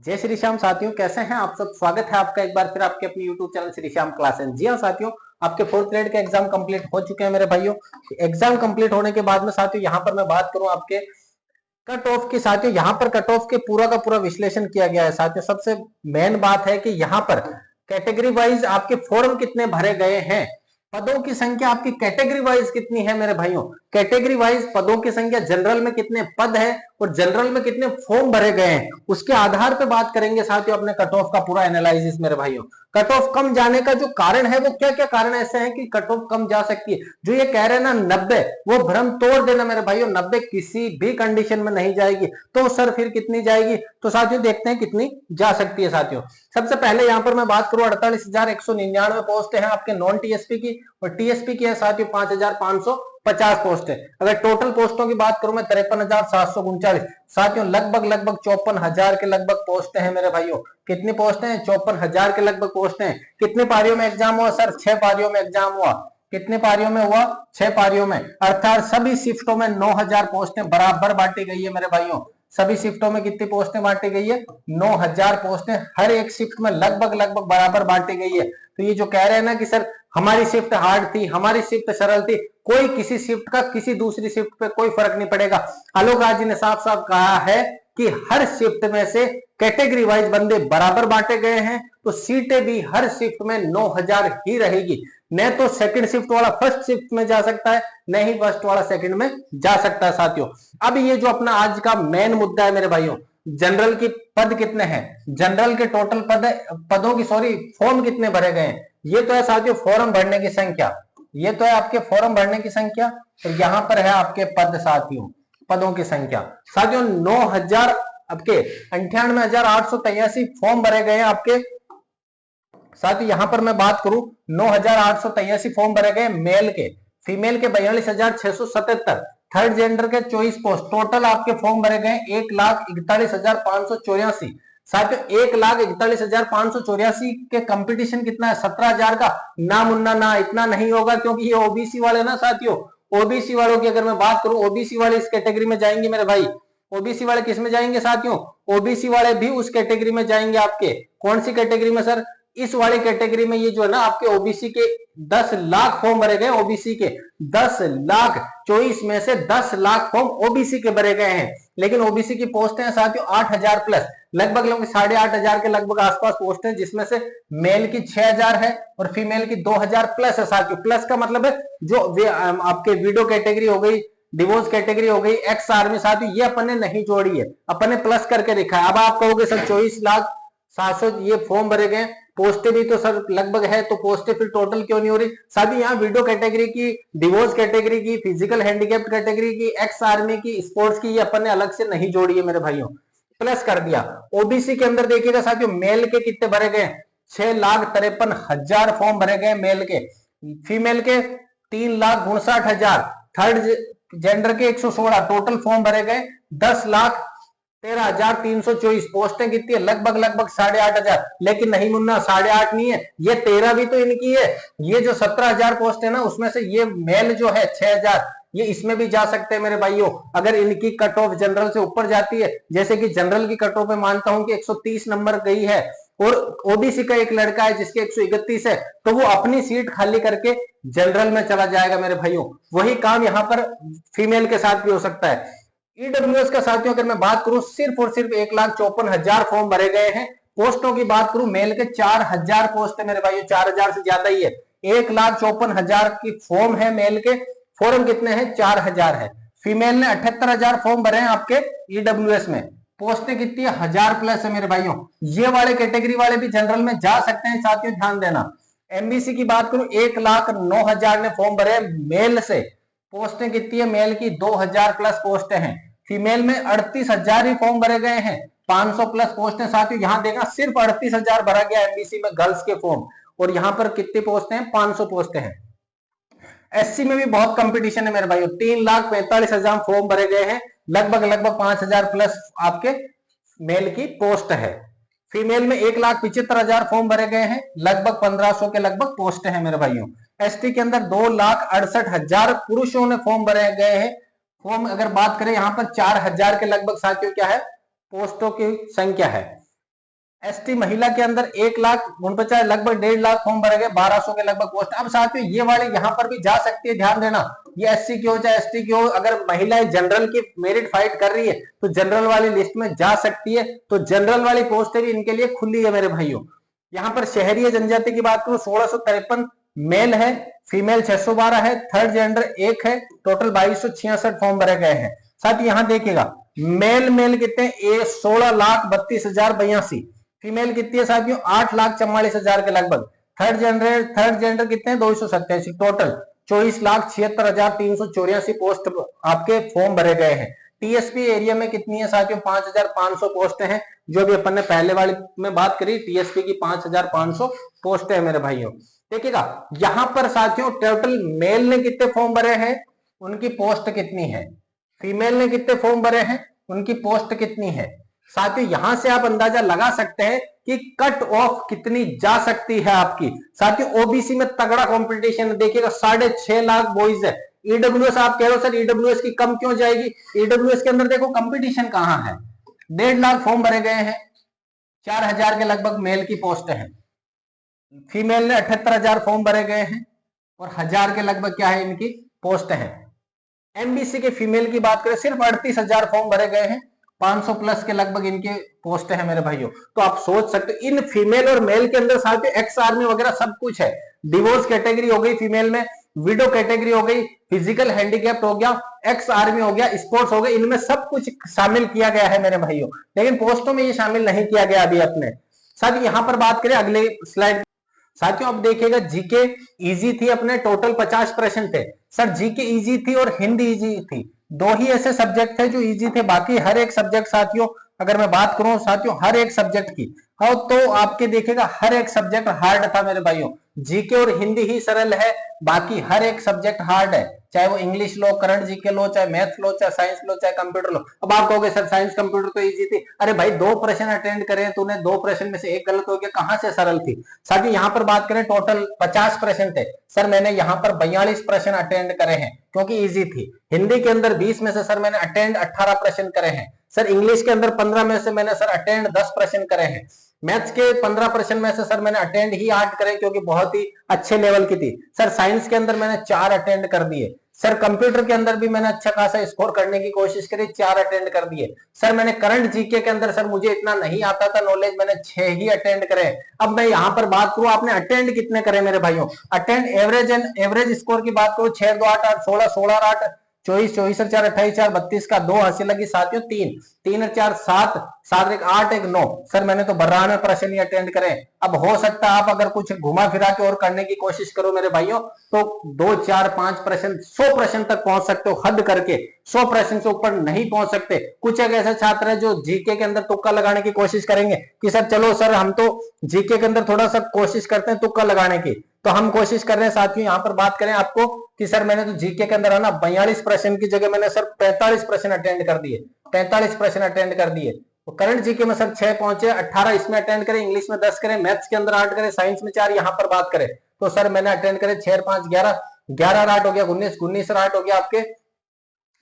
जय श्री श्याम साथियों, कैसे हैं आप सब। स्वागत है आपका एक बार फिर आपके अपने YouTube channel Shri Shyam classes. जी हाँ साथियों, आपके फोर्थ ग्रेड के एग्जाम कंप्लीट हो चुके हैं मेरे भाइयों। एग्जाम कंप्लीट होने के बाद में साथियों यहाँ पर मैं बात करूं आपके कट ऑफ की। साथियों यहाँ पर कट ऑफ के पूरा का पूरा विश्लेषण किया गया है। साथियों सबसे मेन बात है कि यहाँ पर कैटेगरी वाइज आपके फॉर्म कितने भरे गए हैं, पदों की संख्या आपकी कैटेगरी वाइज कितनी है मेरे भाइयों। कैटेगरी वाइज पदों की संख्या, जनरल में कितने पद है और जनरल में कितने फॉर्म भरे गए हैं, उसके आधार पर बात करेंगे साथियों अपने कट ऑफ का पूरा एनालिसिस मेरे भाइयों। कट ऑफ कम जाने का जो कारण है वो क्या क्या कारण ऐसे हैं कि कट ऑफ कम जा सकती है। जो ये कह रहे हैं ना 90, वो भ्रम तोड़ देना मेरे भाइयों। 90 किसी भी कंडीशन में नहीं जाएगी। तो सर फिर कितनी जाएगी, तो साथियों देखते हैं कितनी जा सकती है। साथियों सबसे पहले यहां पर मैं बात करूं 48,199 पोस्ट है आपके नॉन टीएसपी की, और टीएसपी की है साथियों 5,550 पोस्ट है। अगर टोटल पोस्टों की बात करूं मैं 53,739। साथियों लगभग 54,000 के लगभग पोस्ट है मेरे भाइयों। कितनी पोस्ट है? 54,000 के लगभग पोस्ट है। कितनी पारियों में एग्जाम हुआ सर? 6 पारियों में एग्जाम हुआ। कितने पारियों में हुआ? 6 पारियों में, अर्थात सभी शिफ्टों में 9,000 पोस्टें बराबर बांटी गई है मेरे भाइयों। सभी शिफ्टों में कितनी पोस्टें बांटी गई है? 9,000 पोस्टें हर एक शिफ्ट में लगभग बराबर बांटी गई है। तो ये जो कह रहे हैं ना कि सर हमारी शिफ्ट हार्ड थी, हमारी शिफ्ट सरल थी, कोई किसी शिफ्ट का किसी दूसरी शिफ्ट पे कोई फर्क नहीं पड़ेगा। आलोक राज जी ने साफ साफ कहा है कि हर शिफ्ट में से कैटेगरी वाइज बंदे बराबर बांटे गए हैं, तो सीटें भी हर शिफ्ट में 9,000 ही रहेगी। न तो सेकंड शिफ्ट वाला फर्स्ट शिफ्ट में जा सकता है, न ही फर्स्ट वाला सेकंड में जा सकता है। साथियों अब ये जो अपना आज का मेन मुद्दा है मेरे भाइयों, जनरल की पद कितने हैं, जनरल के टोटल पदों की फॉर्म कितने भरे गए हैं, ये तो है साथियों फॉर्म भरने की संख्या। ये तो है आपके फॉर्म भरने की संख्या, और यहां पर है आपके पद साथियों, पदों की संख्या। साथियों 9,000 आपके 98,883 फॉर्म भरे गए हैं आपके। साथियों यहां पर मैं बात करूं 9,883 फॉर्म भरे गए मेल के, फीमेल के 42,677, थर्ड जेंडर के 24 पोस्ट। टोटल आपके फॉर्म भरे गए 1,41,584। साथियों 1,41,584 के कंपटीशन कितना है? 17,000 का। ना मुन्ना ना, इतना नहीं होगा, क्योंकि ये ओबीसी वाले ना साथियों, ओबीसी वालों की अगर मैं बात करूं, ओबीसी वाले इस कैटेगरी में जाएंगे मेरे भाई। ओबीसी वाले किस में जाएंगे साथियों? ओबीसी वाले भी उस कैटेगरी में जाएंगे आपके। कौन सी कैटेगरी में सर? इस वाली कैटेगरी में। ये जो है ना आपके ओबीसी के 10 लाख फॉर्म भरे गए, ओबीसी के 10 लाख, 24 में से 10 लाख फॉर्म ओबीसी के भरे गए हैं। लेकिन ओबीसी की पोस्ट है साथियों 8,000 प्लस, लगभग 8,500 के लगभग आसपास पोस्ट है, जिसमें से मेल की 6,000 है और फीमेल की 2,000 प्लस है साथियों। प्लस का मतलब है जो आपके विडो कैटेगरी हो गई, डिवोर्स कैटेगरी हो गई, एक्स आर्मी, साथियों ये अपन ने नहीं जोड़ी है, अपन ने प्लस करके लिखा है। अब आप कहोगे सर 24,700 ये फॉर्म भरे गए, पोस्टें भी तो सर लगभग है, तो पोस्टें फिर टोटल क्यों नहीं हो रही? साथ ही यहाँ विडो कैटेगरी की, डिवोर्स कैटेगरी की, फिजिकल हैंडीकैप्ड कैटेगरी की, एक्स आर्मी की, स्पोर्ट्स की, ये अपन ने अलग से नहीं जोड़ी है मेरे भाइयों, प्लस कर दिया। ओबीसी के अंदर देखिएगा साथियों मेल के कितने भरे गए? 6,53,000 फॉर्म भरे गए मेल के। फीमेल के 3,59,000, थर्ड जेंडर के 116, टोटल फॉर्म भरे गए 10,13,324। पोस्टें कितनी है? लगभग 8,500। लेकिन नहीं मुन्ना, 8,500 नहीं है, ये 13 भी तो इनकी है। ये जो 17,000 पोस्ट है ना, उसमें से ये मेल जो है 6,000, ये इसमें भी जा सकते हैं मेरे भाइयों, अगर इनकी कट ऑफ जनरल से ऊपर जाती है। जैसे कि जनरल की कट ऑफ में मानता हूं कि 130 नंबर गई है, और ओबीसी का एक लड़का है जिसके 131 है, तो वो अपनी सीट खाली करके जनरल में चला जाएगा मेरे भाइयों। वही काम यहां पर फीमेल के साथ भी हो सकता है। ईडब्ल्यूएस का साथियों अगर मैं बात करूं, सिर्फ और सिर्फ 1,54,000 फॉर्म भरे गए हैं। पोस्टों की बात करूं, मेल के 4,000 पोस्ट है मेरे भाइयों, 4,000 से ज्यादा ही है। 1,54,000 की फॉर्म है मेल के, फॉर्म कितने हैं? 4,000 है। फीमेल ने 78,000 फॉर्म भरे हैं आपके ईडब्ल्यूएस में, पोस्टें कितनी है? 1,000 प्लस है मेरे भाइयों। ये वाले कैटेगरी वाले भी जनरल में जा सकते हैं साथियों, ध्यान देना। एमबीसी की बात करूं, 1,09,000 ने फॉर्म भरे मेल से, पोस्टें कितनी है? मेल की 2,000 प्लस पोस्टें हैं। फीमेल में 38,000 ही फॉर्म भरे गए हैं, 500 प्लस पोस्टें। साथियों यहां देखा सिर्फ 38,000 भरा गया एमबीसी में गर्ल्स के फॉर्म, और यहां पर कितनी पोस्टें हैं? 500 पोस्टें हैं। एससी में भी बहुत कंपटीशन है मेरे भाइयों, 3,45,000 फॉर्म भरे गए हैं, लगभग 5,000 प्लस आपके मेल की पोस्ट है। फीमेल में 1,75,000 फॉर्म भरे गए हैं, लगभग 1,500 के लगभग पोस्ट है मेरे भाइयों। एसटी के अंदर 2,68,000 पुरुषों ने फॉर्म भरे गए हैं। फॉर्म अगर बात करें यहाँ पर 4,000 के लगभग साथियों क्या है? पोस्टों की संख्या है। एसटी महिला के अंदर 1,49,000 लगभग 1.5 लाख फॉर्म भरे गए, 1200 के लगभग पोस्ट। अब साथियों ये वाले यहाँ पर भी जा सकती है, ध्यान देना, ये एससी की हो चाहे एसटी की हो, अगर महिलाएं जनरल की मेरिट फाइट कर रही है तो जनरल वाली लिस्ट में जा सकती है। तो जनरल वाली पोस्ट भी इनके लिए खुली है मेरे भाइयों। यहाँ पर शहरी जनजाति की बात करूं 1653 मेल है, फीमेल 612 है, थर्ड जेंडर 1 है, टोटल 2266 फॉर्म भरे गए हैं। साथ ही यहाँ देखिएगा मेल कितने 16,32,082, फीमेल कितनी है साथियों 8,44,000 के लगभग, थर्ड जेंडर कितने 287, टोटल 24,76,384 पोस्ट आपके फॉर्म भरे गए हैं। टीएसपी एरिया में कितनी है साथियों 5,500 पोस्ट हैं, जो भी अपन ने पहले वाली में बात करी टीएसपी की 5,500 पोस्ट है मेरे भाइयों। देखिएगा यहां पर साथियों टोटल मेल ने कितने फॉर्म भरे हैं, उनकी पोस्ट कितनी है, फीमेल ने कितने फॉर्म भरे हैं, उनकी पोस्ट कितनी है। साथियों यहां से आप अंदाजा लगा सकते हैं कि कट ऑफ कितनी जा सकती है आपकी। साथियों ओबीसी में तगड़ा कंपटीशन देखिएगा, 6.5 लाख बॉयज है। ईडब्ल्यूएस आप कह रहे हो सर ईडब्ल्यूएस की कम क्यों जाएगी, ईडब्ल्यूएस के अंदर देखो कंपटीशन कहां है, 1.5 लाख फॉर्म भरे गए हैं, 4,000 के लगभग मेल की पोस्ट है, फीमेल ने 78,000 फॉर्म भरे गए हैं और 1,000 के लगभग क्या है इनकी पोस्ट है। एमबीसी के फीमेल की बात करें सिर्फ 38,000 फॉर्म भरे गए हैं, 500 प्लस के लगभग इनके पोस्ट है मेरे भाइयों। तो आप सोच सकते हो इन फीमेल और मेल के अंदर साथ एक्स आर्मी वगैरह सब कुछ है, डिवोर्स कैटेगरी हो गई फीमेल में, विडो कैटेगरी हो गई, फिजिकल हैंडीकैप हो गया, एक्स आर्मी हो गया, स्पोर्ट्स हो गए, इनमें सब कुछ शामिल किया गया है मेरे भाइयों, लेकिन पोस्टों में ये शामिल नहीं किया गया अभी अपने साथ। यहां पर बात करें अगले स्लाइड साथियों, अब देखिएगा जीके इजी थी, अपने टोटल 50 प्रश्न थे सर, जीके इजी थी और हिंदी इजी थी, दो ही ऐसे सब्जेक्ट थे जो इजी थे, बाकी हर एक सब्जेक्ट साथियों अगर मैं बात करूं साथियों हर एक सब्जेक्ट की तो आपके देखिएगा हर एक सब्जेक्ट हार्ड था मेरे भाइयों। जीके और हिंदी ही सरल है, बाकी हर एक सब्जेक्ट हार्ड है, चाहे वो इंग्लिश लो, करंट जीके लो, चाहे मैथ्स लो, चाहे साइंस लो, चाहे कंप्यूटर लो। अब आप कहोगे सर साइंस कंप्यूटर तो इजी थी, अरे भाई 2 प्रश्न अटेंड करे तूने, 2 प्रश्न में से 1 गलत हो गया, कहां से सरल थी। साथ ही यहां पर बात करें टोटल 50 प्रश्न थे सर, मैंने यहां पर 42 प्रश्न अटेंड करे हैं क्योंकि इजी थी। हिंदी के अंदर 20 में से सर मैंने अटेंड 18 प्रश्न करे हैं सर, इंग्लिश के अंदर 15 में से मैंने सर अटेंड 10 प्रश्न करे हैं, मैथ्स के 15 प्रश्न में से सर मैंने अटेंड ही 8 करे क्योंकि बहुत ही अच्छे लेवल की थी सर, साइंस के अंदर मैंने 4 अटेंड कर दिए सर, कंप्यूटर के अंदर भी मैंने अच्छा खासा स्कोर करने की कोशिश करी, 4 अटेंड कर दिए सर, मैंने करंट जीके के अंदर सर मुझे इतना नहीं आता था नॉलेज, मैंने 6 ही अटेंड करे। अब मैं यहां पर बात करूं आपने अटेंड कितने करे मेरे भाइयों, अटेंड एवरेज स्कोर की बात करूं 6 2 8 8 16 16 8 24 24 और 4 28 4 32 का 2 हासिल लगी साथियों, 3 3 और 4 7 7 1 8 1 9 सर, मैंने तो 92 प्रश्न ही अटेंड करे। अब हो सकता है आप अगर कुछ घुमा फिरा के और करने की कोशिश करो मेरे भाइयों तो 2 4 5 प्रश्न 100 प्रश्न तक पहुंच सकते हो, हद करके 100 प्रश्न से ऊपर नहीं पहुंच सकते। कुछ एक ऐसे छात्र है जो जीके के अंदर तुक्का लगाने की कोशिश करेंगे कि सर चलो सर हम तो जीके के अंदर थोड़ा सा कोशिश करते हैं तुक्का लगाने की, तो हम कोशिश कर रहे हैं साथियों यहाँ पर बात करें आपको कि सर मैंने तो जीके के अंदर है ना 42 प्रश्न की जगह मैंने सर 45 प्रश्न अटेंड कर दिए, 45 प्रश्न अटेंड कर दिए। तो करंट जीके में सर 6 पहुंचे, 18 इसमें अटेंड करें, इंग्लिश में 10 करें, मैथ्स के अंदर 8 करें, साइंस में 4, यहाँ पर बात करें तो सर मैंने अटेंड करे 6 5 11 11 8 हो गया 19 19 8 हो गया आपके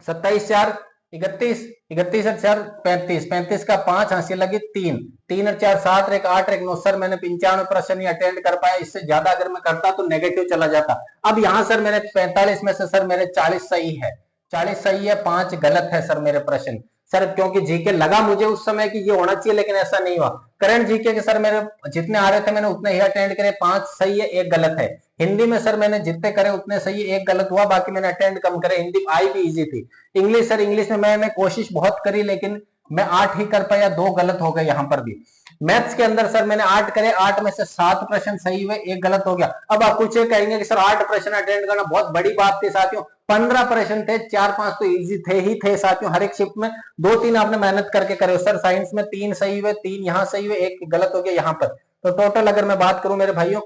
27 4 31 31 और 4 35 35 का 5 हासिल लगी 3 3 और 4 7 1 8 1 9 सर मैंने 95 प्रश्न ही अटेंड कर पाया, इससे ज्यादा अगर मैं करता तो नेगेटिव चला जाता। अब यहाँ सर मेरे 45 में से सर मेरे 40 सही है, 40 सही है, 5 गलत है सर मेरे प्रश्न सर, क्योंकि जीके लगा मुझे उस समय कि ये होना चाहिए लेकिन ऐसा नहीं हुआ। करंट जीके के सर मेरे जितने आ रहे थे मैंने उतने ही अटेंड करे, 5 सही है 1 गलत है। हिंदी में सर मैंने जितने करे उतने सही है 1 गलत हुआ, बाकी मैंने अटेंड कम करे, हिंदी आई भी इजी थी। इंग्लिश सर इंग्लिश में मैंने कोशिश बहुत करी लेकिन मैं 8 ही कर पाया, 2 गलत हो गए यहाँ पर भी। मैथ्स के अंदर सर मैंने 8 करे, 8 में से 7 प्रश्न सही हुए 1 गलत हो गया। अब आप कुछ कहेंगे कि सर 8 प्रश्न अटेंड करना बहुत बड़ी बात थी साथियों, 15 प्रश्न थे, 4 5 तो इजी थे ही थे साथियों, हर एक शिफ्ट में 2 3 आपने मेहनत करके करे सर। साइंस में 3 सही हुए, 3 यहाँ सही हुए, 1 गलत हो गया यहाँ पर। तो टोटल अगर मैं बात करूं मेरे भाइयों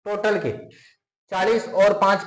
टोटल के 40 और 5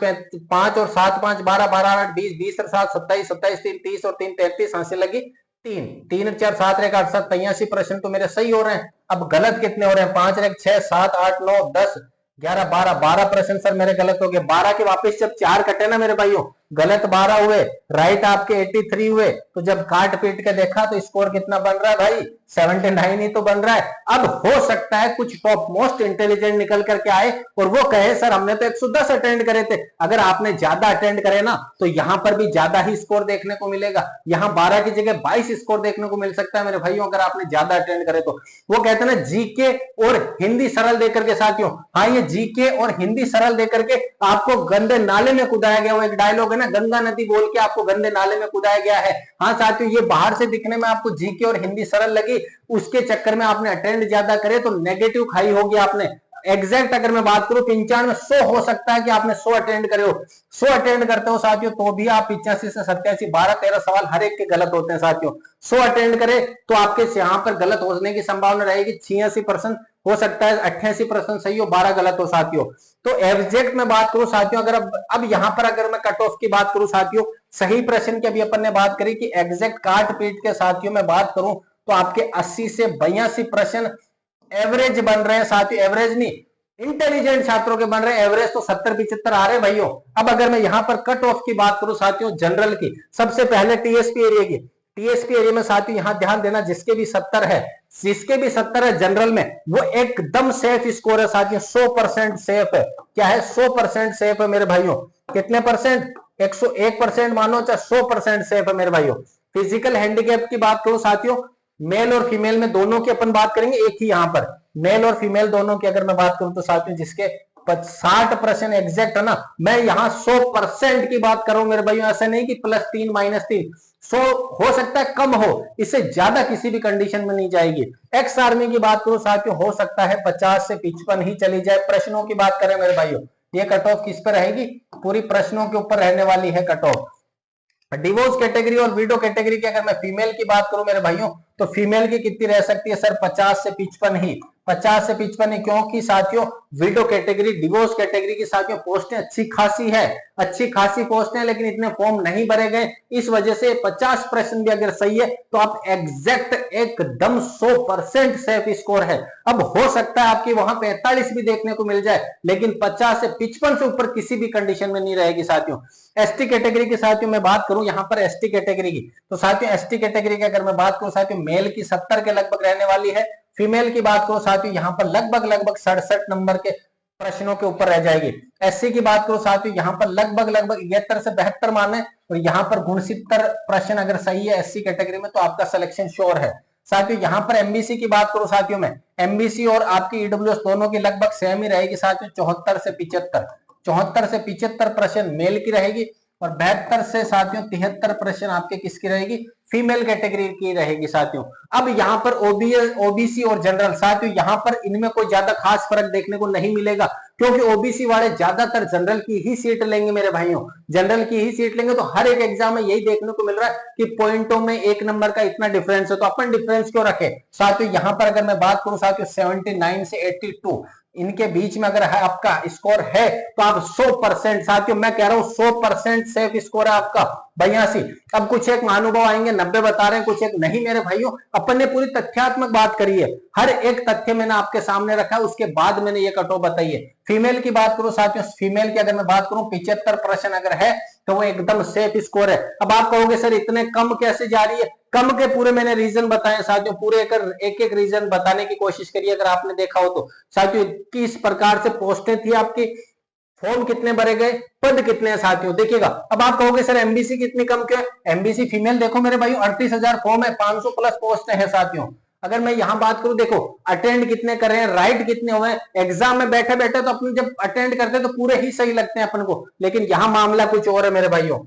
5 और 7 5 12 12 8 20 20 और 7 27 27 3 30 और 3 33 हासिल लगी 3 3 और 4 7 1 8 7 83 प्रश्न तो मेरे सही हो रहे हैं। अब गलत कितने हो रहे हैं 5 1 6 7 8 9 10 11 12 12 प्रश्न सर मेरे गलत हो गए। 12 के वापस जब 4 कटे ना मेरे भाइयों, गलत 12 हुए, राइट आपके 83 हुए। तो जब काट पीट के देखा तो स्कोर कितना बन रहा है भाई, 79 ही तो बन रहा है। अब हो सकता है कुछ टॉप मोस्ट इंटेलिजेंट निकल करके आए और वो कहे सर हमने तो 110 अटेंड करे थे। अगर आपने ज्यादा अटेंड करे ना तो यहां पर भी ज्यादा ही स्कोर देखने को मिलेगा। यहां 12 की जगह 22 स्कोर देखने को मिल सकता है मेरे भाइयों, अगर आपने ज्यादा अटेंड करे तो। वो कहते हैं ना जीके और हिंदी सरल देकर के साथियों, हाँ ये जीके और हिंदी सरल देकर के आपको गंदे नाले में कुदाया गया। वो एक डायलॉग है ना, गंगा नदी बोल के आपको गंदे नाले में कुदाया गया है। हाँ साथियों, ये बाहर से दिखने में आपको जीके और हिंदी सरल लगी, उसके चक्कर में आपने अटेंड ज्यादा करे तो नेगेटिव खाई होगी आपने। एग्जैक्ट अगर मैं बात करूं 95 100 हो सकता है कि आपने 100 अटेंड करे हो। 100 अटेंड करते हो साथियों तो भी आप 85 से 87 12 13 सवाल हर एक के गलत होते हैं साथियों। 100 अटेंड करे तो आपके यहां पर गलत होने की संभावना रहेगी 86% हो सकता है, 88% सही हो, 12 गलत हो साथियों। तो एग्जैक्ट में बात करूं साथियों, अगर अब यहां पर अगर मैं कट ऑफ की बात करूं साथियों, सही प्रश्न की अभी अपन ने बात करी कि एग्जैक्ट काट पीट के साथियों में बात करूं तो आपके 80 से 82 प्रश्न एवरेज बन रहे हैं साथियों, एवरेज नहीं इंटेलिजेंट छात्रों के बन रहे हैं। एवरेज तो 70-75 आ रहे हैं भाइयों। अब अगर मैं यहां पर कट ऑफ की बात करूं साथियों जनरल की, सबसे पहले टीएसपी एरिया की, टीएसपी एरिया में साथियों यहां ध्यान देना, जिसके भी 70 है, जिसके भी 70 है जनरल में, वो एकदम सेफ स्कोर है साथियों, 100% सेफ है। क्या है, 100% सेफ है मेरे भाइयों। कितने परसेंट, 101% मानो चाहे 100% सेफ है मेरे भाइयों। फिजिकल हैंडीकैप की बात करूं साथियों, मेल और फीमेल में दोनों की अपन बात करेंगे, एक ही यहां पर मेल और फीमेल दोनों की अगर मैं बात करूं तो साथियों जिसके 60% एग्जैक्ट है ना, मैं यहां 100% की बात कर रहा हूं मेरे भाइयों। ऐसा नहीं कि +3 -3, 100 हो सकता है कम हो, इससे ज्यादा किसी भी कंडीशन में नहीं जाएगी। एक्स आर्मी की बात करूं साथियों, हो सकता है 50 से 55 ही चली जाए। प्रश्नों की बात करें मेरे भाइयों, ये कट ऑफ किस पर रहेगी, पूरी प्रश्नों के ऊपर रहने वाली है कट ऑफ। डिवोर्स कैटेगरी और विडो कैटेगरी की अगर मैं फीमेल की बात करूं मेरे भाइयों, तो फीमेल की कितनी रह सकती है सर, 50 से 55 ही, 50 से 55 ही, क्योंकि साथियों विडो कैटेगरी, डिवोर्स कैटेगरी की साथियों पोस्टें अच्छी खासी है, अच्छी खासी पोस्टें, लेकिन इतने फॉर्म नहीं भरे गए। इस वजह से 50 प्रश्न भी अगर सही है तो आप एग्जैक्ट एकदम 100% सेफ स्कोर है। अब हो सकता है आपकी वहां 45 भी देखने को मिल जाए, लेकिन 50 से 55 से ऊपर किसी भी कंडीशन में नहीं रहेगी साथियों। एसटी कैटेगरी की साथियों मैं बात करूं यहां पर एसटी कैटेगरी की, तो साथियों एसटी कैटेगरी की अगर मैं बात करूं साथियों, मेल की 70 के लगभग रहने वाली है, फीमेल की बात करूं साथियों यहां पर लगभग 67 नंबर के प्रश्नों के ऊपर रह जाएगी। एससी की बात करूं साथियों यहां पर लगभग 73 से 72 माने, और यहां पर 69 प्रश्न अगर सही है एससी कैटेगरी में तो आपका सिलेक्शन श्योर है। साथियों यहां पर एमबीसी की बात करूं साथियों में, एमबीसी और आपकी ईडब्ल्यूएस दोनों की लगभग सेम ही रहेगी साथियों, 74 से 75 प्रश्न मेल की रहेगी, और 72 से साथियों 73 प्रश्न आपके किसकी रहेगी, फीमेल कैटेगरी की रहेगी साथियों। अब यहां पर ओबीसी और जनरल साथियों, यहां पर इनमें कोई ज्यादा खास फर्क देखने को नहीं मिलेगा, क्योंकि ओबीसी वाले ज्यादातर जनरल की ही सीट लेंगे मेरे भाइयों, जनरल की ही सीट लेंगे। तो हर एक एग्जाम में यही देखने को मिल रहा है कि पॉइंटों में 1 नंबर का इतना डिफरेंस है, तो अपन डिफरेंस क्यों रखे साथियों। यहां पर अगर मैं बात करूं साथियों 79 से 82 इनके बीच में अगर है आपका स्कोर है तो आप 100% साथियों, मैं कह रहा हूं 100% सेफ स्कोर है आपका 82। अब कुछ एक महानुभाव आएंगे 90 बता रहे हैं, कुछ एक नहीं मेरे भाइयों, अपन ने पूरी तथ्यात्मक बात करी है, हर एक तथ्य मैंने आपके सामने रखा है, उसके बाद मैंने ये कट ऑफ बताई है। फीमेल की बात करूं साथियों, फीमेल की अगर मैं बात करूं 75 प्रश्न अगर है तो वो एकदम सेफ स्कोर है। अब आप कहोगे सर इतने कम कैसे जा रही है, कम के पूरे मैंने रीजन बताए साथियों, पूरे एक एक रीजन बताने की कोशिश करिए अगर आपने देखा हो तो साथियों। किस प्रकार से पोस्टें थी आपकी, फॉर्म कितने भरे गए, पद कितने हैं साथियों, देखिएगा। अब आप कहोगे सर एमबीसी कितनी कम क्यों है, एमबीसी फीमेल देखो मेरे भाई 38,000 फॉर्म है, 500 प्लस पोस्ट है साथियों। अगर मैं यहां बात करूं देखो अटेंड कितने कर रहे हैं, राइट कितने हुए हैं, एग्जाम में बैठे बैठे तो अपन जब अटेंड करते हैं तो पूरे ही सही लगते हैं अपन को, लेकिन यहां मामला कुछ और है मेरे भाइयों।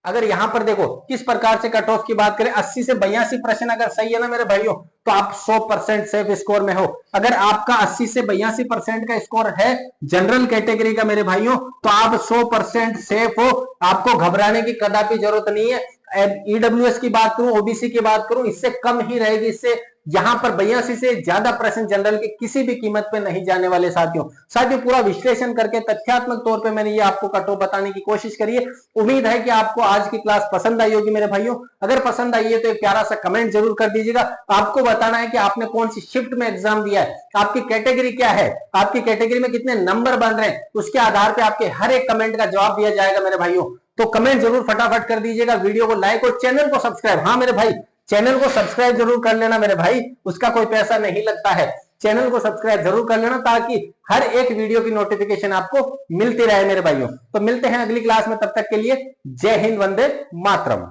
अगर यहां पर देखो किस प्रकार से कट ऑफ की बात करें, 80 से 82 प्रश्न अगर सही है ना मेरे भाइयों तो आप 100% सेफ स्कोर में हो। अगर आपका 80 से 82% का स्कोर है जनरल कैटेगरी का मेरे भाइयों तो आप 100% सेफ हो, आपको घबराने की कदापि जरूरत नहीं है। ईडब्ल्यूएस की बात करूं, ओबीसी की बात करूं, इससे कम ही रहेगी, इससे यहाँ पर 82 से ज्यादा प्रश्न जनरल के किसी भी कीमत पे नहीं जाने वाले साथियों। साथियों पूरा विश्लेषण करके तथ्यात्मक तौर पे मैंने ये आपको कट ऑफ बताने की कोशिश करी है। उम्मीद है कि आपको आज की क्लास पसंद आई होगी मेरे भाइयों। अगर पसंद आई है तो एक प्यारा सा कमेंट जरूर कर दीजिएगा। आपको बताना है कि आपने कौन सी शिफ्ट में एग्जाम दिया है, आपकी कैटेगरी क्या है, आपकी कैटेगरी में कितने नंबर बन रहे हैं, उसके आधार पर आपके हर एक कमेंट का जवाब दिया जाएगा मेरे भाइयों। तो कमेंट जरूर फटाफट कर दीजिएगा, वीडियो को लाइक और चैनल को सब्सक्राइब, हाँ मेरे भाई चैनल को सब्सक्राइब जरूर कर लेना मेरे भाई, उसका कोई पैसा नहीं लगता है। चैनल को सब्सक्राइब जरूर कर लेना ताकि हर एक वीडियो की नोटिफिकेशन आपको मिलती रहे मेरे भाइयों। तो मिलते हैं अगली क्लास में, तब तक के लिए जय हिंद, वंदे मातरम।